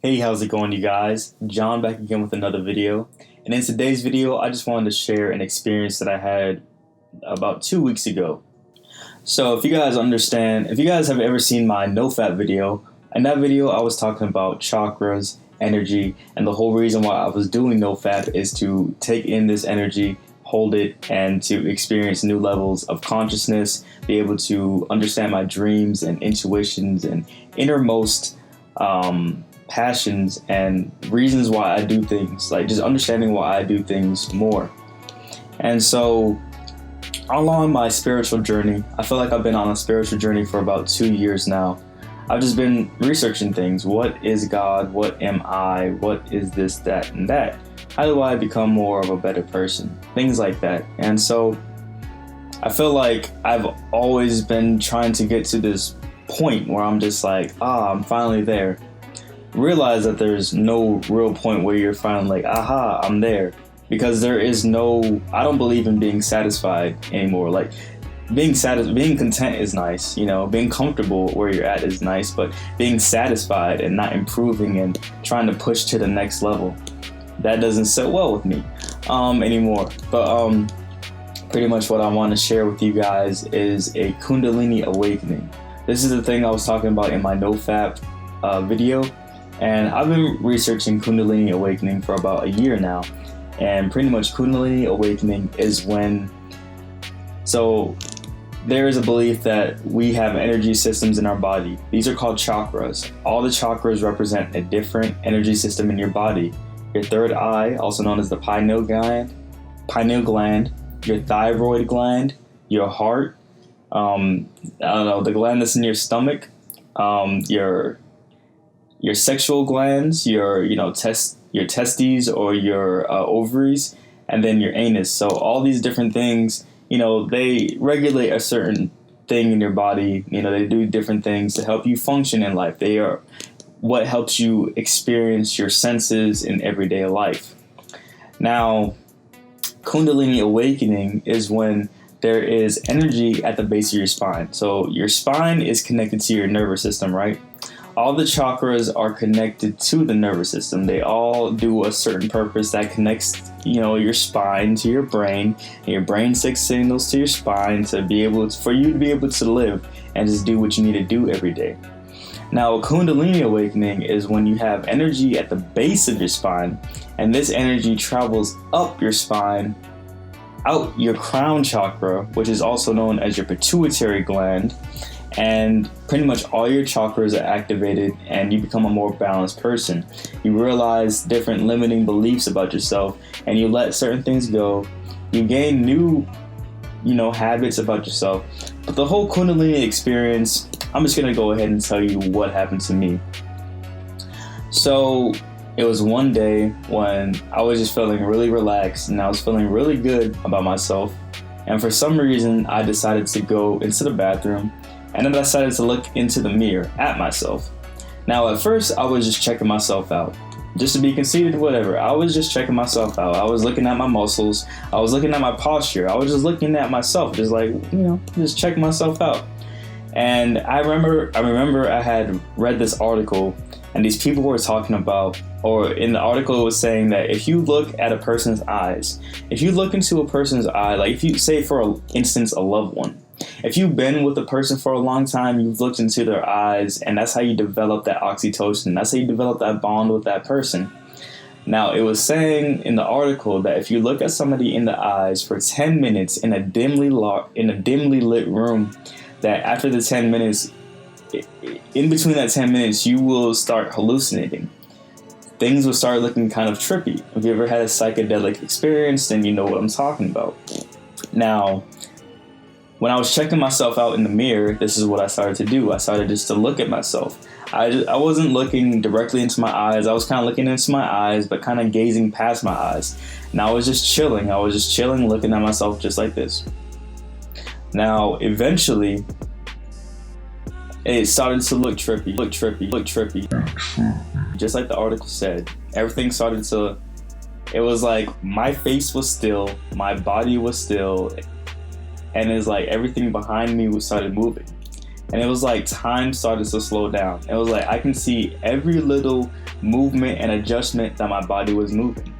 Hey, how's it going, you guys? John back again with another video. And in today's video, I just wanted to share an experience that I had about 2 weeks ago. So if you guys have ever seen my no-fap video, in that video I was talking about chakras, energy, and the whole reason why I was doing no-fap is to take in this energy, hold it, and to experience new levels of consciousness, be able to understand my dreams and intuitions and innermost passions and reasons why I do things, like just understanding why I do things more. And so along my spiritual journey, I feel like I've been on a spiritual journey for about 2 years now. I've just been researching things. What is God? What am I? What is this, that, and that? How do I become more of a better person? Things like that. And so I feel like I've always been trying to get to this point where I'm just like, I'm finally there. Realize that there's no real point where you're finally like, aha, I'm there. Because I don't believe in being satisfied anymore. Like, being content is nice, being comfortable where you're at is nice, but being satisfied and not improving and trying to push to the next level, that doesn't sit well with me anymore. But pretty much what I want to share with you guys is a Kundalini Awakening. This is the thing I was talking about in my no-fap video, and I've been researching Kundalini Awakening for about a year now. And pretty much Kundalini Awakening is so there is a belief that we have energy systems in our body. These are called chakras. All the chakras represent a different energy system in your body. Your third eye, also known as the pineal gland, your thyroid gland, your heart, the gland that's in your stomach, your sexual glands, your testes or your ovaries, and then your anus. So all these different things, they regulate a certain thing in your body. They do different things to help you function in life. They are what helps you experience your senses in everyday life. Now, Kundalini Awakening is when there is energy at the base of your spine. So your spine is connected to your nervous system, right? All the chakras are connected to the nervous system. They all do a certain purpose that connects, your spine to your brain, and your brain sends signals to your spine for you to be able to live and just do what you need to do every day. Now, Kundalini Awakening is when you have energy at the base of your spine, and this energy travels up your spine, out your crown chakra, which is also known as your pituitary gland, and pretty much all your chakras are activated and you become a more balanced person. You realize different limiting beliefs about yourself and you let certain things go. You gain new, habits about yourself. But the whole Kundalini experience, I'm just going to go ahead and tell you what happened to me. So it was one day when I was just feeling really relaxed and I was feeling really good about myself. And for some reason, I decided to go into the bathroom and then I decided to look into the mirror at myself. Now, at first, I was just checking myself out. Just to be conceited, whatever. I was just checking myself out. I was looking at my muscles. I was looking at my posture. I was just looking at myself, just like, just checking myself out. And I remember I had read this article and these people were talking about, or in the article it was saying that if you look at a person's eyes, if you look into a person's eye, like if you say, for instance, a loved one, if you've been with a person for a long time, you've looked into their eyes, and that's how you develop that oxytocin. That's how you develop that bond with that person. Now, it was saying in the article that if you look at somebody in the eyes for 10 minutes in a dimly lit room, that after the 10 minutes, in between that 10 minutes, you will start hallucinating. Things will start looking kind of trippy. If you ever had a psychedelic experience, then you know what I'm talking about. Now, when I was checking myself out in the mirror, this is what I started to do. I started just to look at myself. I wasn't looking directly into my eyes. I was kind of looking into my eyes, but kind of gazing past my eyes. And I was just chilling. Looking at myself just like this. Now, eventually, it started to look trippy. Just like the article said, everything started to, it was like my face was still, my body was still, and it's like everything behind me started moving. And it was like time started to slow down. It was like I can see every little movement and adjustment that my body was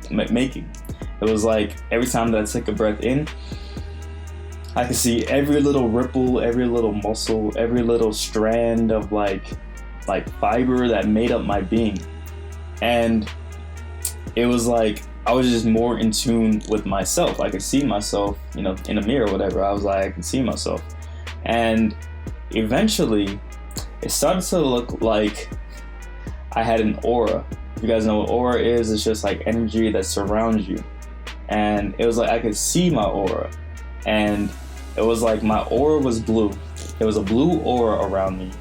making. It was like every time that I took a breath in, I could see every little ripple, every little muscle, every little strand of like fiber that made up my being. And it was like I was just more in tune with myself. I could see myself, you know, in a mirror or whatever. I was like, I could see myself. And eventually it started to look like I had an aura. If you guys know what aura is, it's just like energy that surrounds you. And it was like I could see my aura. And it was like my aura was blue. There was a blue aura around me.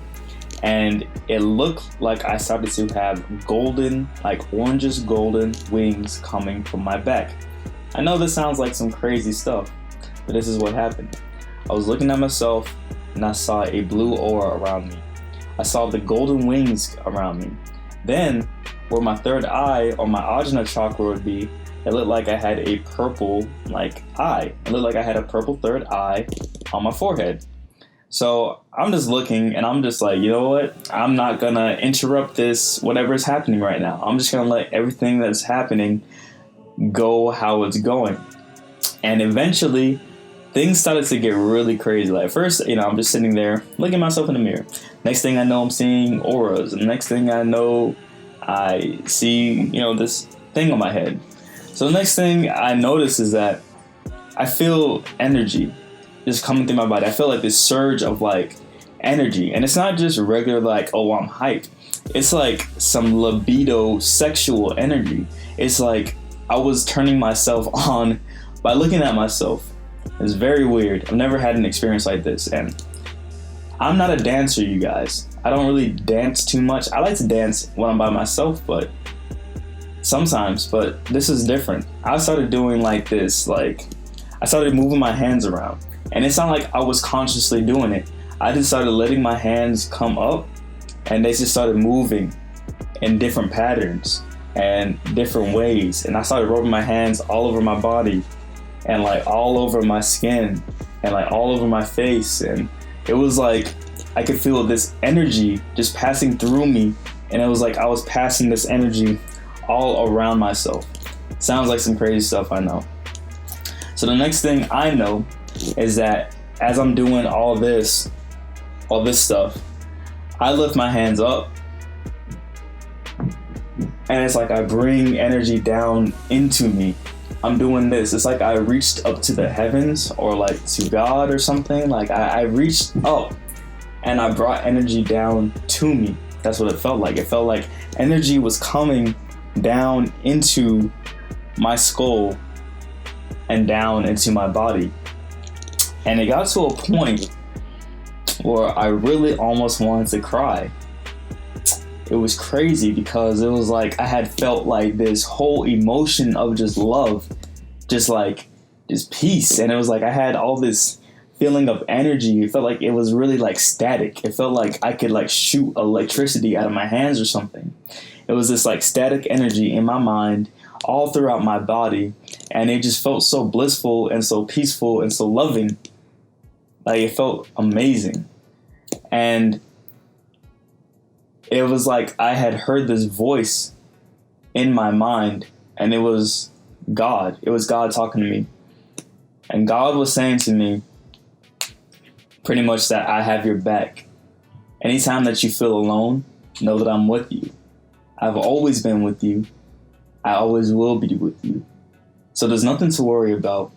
And it looked like I started to have golden, like orangish golden wings coming from my back. I know this sounds like some crazy stuff, but this is what happened. I was looking at myself and I saw a blue aura around me. I saw the golden wings around me. Then, where my third eye or my ajna chakra would be, it looked like I had a purple eye. It looked like I had a purple third eye on my forehead. So I'm just looking and I'm just like, you know what? I'm not gonna interrupt this, whatever is happening right now. I'm just gonna let everything that's happening go how it's going. And eventually things started to get really crazy. Like first, you know, I'm just sitting there looking at myself in the mirror. Next thing I know, I'm seeing auras. And next thing I know, I see, you know, this thing on my head. So the next thing I notice is that I feel energy just coming through my body. I feel like this surge of like energy. And it's not just regular like, oh, I'm hyped. It's like some libido sexual energy. It's like I was turning myself on by looking at myself. It's very weird. I've never had an experience like this. And I'm not a dancer, you guys. I don't really dance too much. I like to dance when I'm by myself, but sometimes, but this is different. I started doing like this, like I started moving my hands around. And it's not like I was consciously doing it. I just started letting my hands come up and they just started moving in different patterns and different ways. And I started rubbing my hands all over my body and like all over my skin and like all over my face. And it was like I could feel this energy just passing through me. And it was like I was passing this energy all around myself. Sounds like some crazy stuff, I know. So the next thing I know is that as I'm doing all this stuff, I lift my hands up and it's like I bring energy down into me. I'm doing this. It's like I reached up to the heavens or like to God or something. Like I reached up and I brought energy down to me. That's what it felt like. It felt like energy was coming down into my skull and down into my body. And it got to a point where I really almost wanted to cry. It was crazy because it was like I had felt like this whole emotion of just love, just like just peace. And it was like I had all this feeling of energy. It felt like it was really like static. It felt like I could like shoot electricity out of my hands or something. It was this like static energy in my mind all throughout my body. And it just felt so blissful and so peaceful and so loving. Like it felt amazing. And it was like I had heard this voice in my mind, and it was God. It was God talking to me. And God was saying to me pretty much that I have your back. Anytime that you feel alone, know that I'm with you. I've always been with you. I always will be with you. So there's nothing to worry about.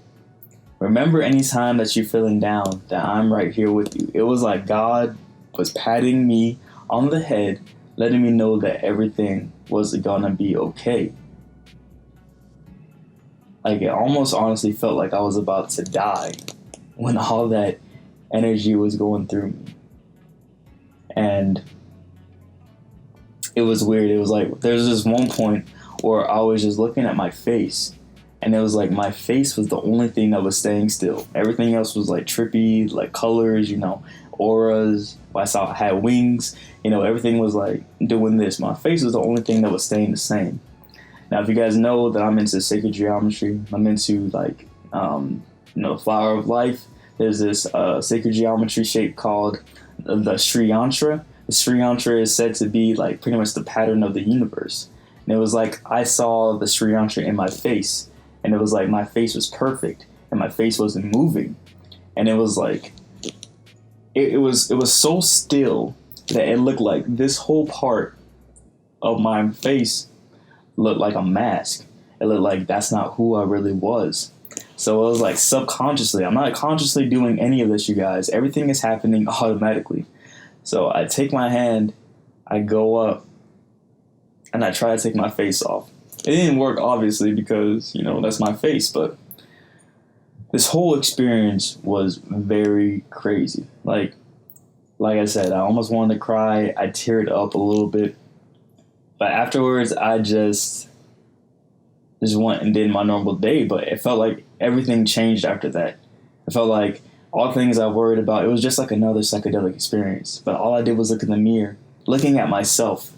Remember anytime that you're feeling down, that I'm right here with you. It was like God was patting me on the head, letting me know that everything was gonna be okay. Like it almost honestly felt like I was about to die when all that energy was going through me. And it was weird. It was like there's this one point where I was just looking at my face, and it was like my face was the only thing that was staying still. Everything else was like trippy, like colors, you know, auras. I saw I had wings, you know, everything was like doing this. My face was the only thing that was staying the same. Now, if you guys know that I'm into sacred geometry, I'm into like, you know, the flower of life. There's this sacred geometry shape called the Sri Yantra. The Sri Yantra is said to be like pretty much the pattern of the universe. And it was like I saw the Sri Yantra in my face, and it was like my face was perfect, and my face wasn't moving, and it was like it was so still that it looked like this whole part of my face looked like a mask. It looked like that's not who I really was. So it was like subconsciously. I'm not consciously doing any of this, you guys. Everything is happening automatically. So I take my hand, I go up, and I try to take my face off. It didn't work, obviously, because, that's my face, but this whole experience was very crazy. Like I said, I almost wanted to cry. I teared up a little bit. But afterwards, I just went and did my normal day. But it felt like everything changed after that. It felt like all things I worried about, it was just like another psychedelic experience. But all I did was look in the mirror, looking at myself.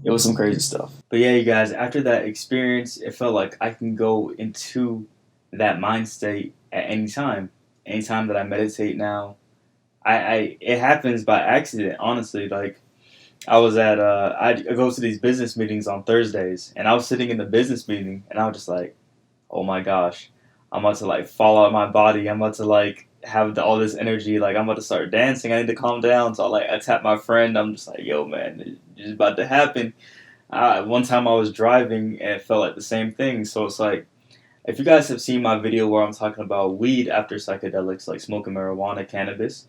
It was some crazy stuff. But yeah, you guys, after that experience, it felt like I can go into that mind state at any time. Anytime that I meditate now. It happens by accident, honestly. Like, I was at, I go to these business meetings on Thursdays, and I was sitting in the business meeting, and I was just like, oh my gosh, I'm about to, like, fall out of my body. I'm about to, like, have all this energy. Like, I'm about to start dancing. I need to calm down. So, I tap my friend. I'm just like, yo, man, it's about to happen. One time I was driving, and it felt like the same thing. So, it's like, if you guys have seen my video where I'm talking about weed after psychedelics, like smoking marijuana, cannabis,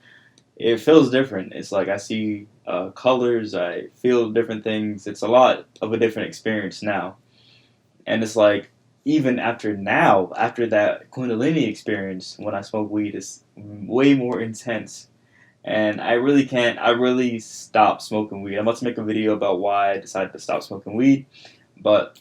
it feels different. It's like I see colors, I feel different things. It's a lot of a different experience now. And it's like, even after that Kundalini experience, when I smoke weed, it's way more intense. And I really stopped smoking weed. I'm about to make a video about why I decided to stop smoking weed. But,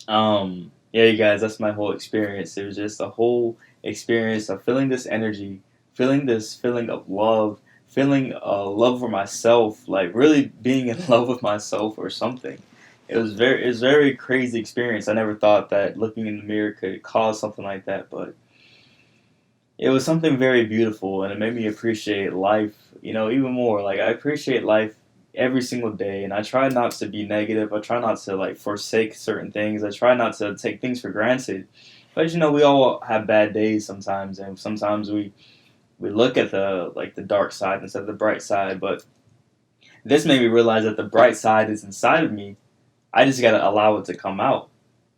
yeah, you guys, that's my whole experience. It was just a whole experience of feeling this energy, feeling this feeling of love, feeling love for myself, like really being in love with myself or something. It was very crazy experience. I never thought that looking in the mirror could cause something like that, but it was something very beautiful, and it made me appreciate life, even more. Like, I appreciate life every single day, and I try not to be negative. I try not to, like, forsake certain things. I try not to take things for granted. But, we all have bad days sometimes, and sometimes we look at the dark side instead of the bright side. But this made me realize that the bright side is inside of me. I just gotta allow it to come out.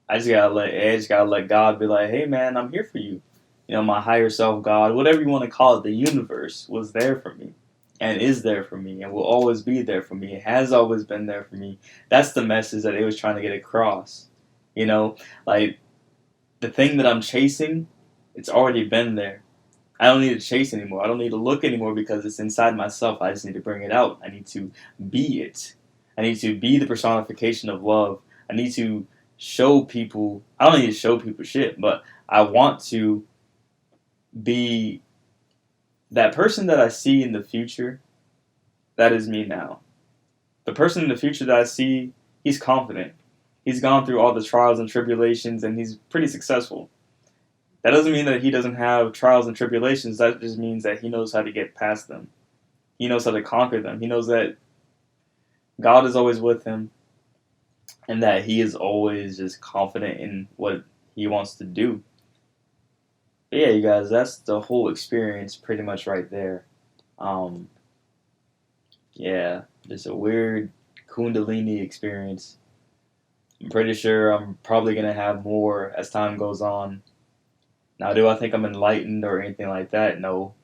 I just gotta let God be like, hey man, I'm here for you. My higher self, God, whatever you want to call it, the universe was there for me, and is there for me, and will always be there for me. It has always been there for me. That's the message that it was trying to get across. Like, the thing that I'm chasing, it's already been there. I don't need to chase anymore. I don't need to look anymore because it's inside myself. I just need to bring it out. I need to be it. I need to be the personification of love. I need to show people. I don't need to show people shit, but I want to be that person that I see in the future. That is me now. The person in the future that I see, he's confident. He's gone through all the trials and tribulations, and he's pretty successful. That doesn't mean that he doesn't have trials and tribulations. That just means that he knows how to get past them. He knows how to conquer them. He knows that God is always with him, and that he is always just confident in what he wants to do. But yeah, you guys, that's the whole experience pretty much right there. Yeah, just a weird Kundalini experience. I'm pretty sure I'm probably going to have more as time goes on. Now, do I think I'm enlightened or anything like that? No.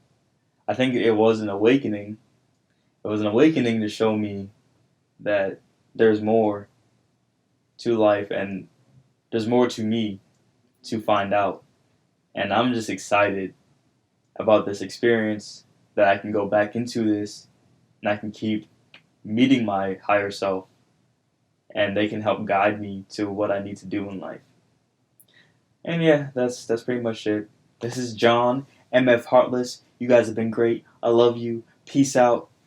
I think it was an awakening. It was an awakening to show me that there's more to life, and there's more to me to find out. And I'm just excited about this experience, that I can go back into this, and I can keep meeting my higher self, and they can help guide me to what I need to do in life. And yeah, that's pretty much it. This is John, MF Heartless. You guys have been great. I love you. Peace out.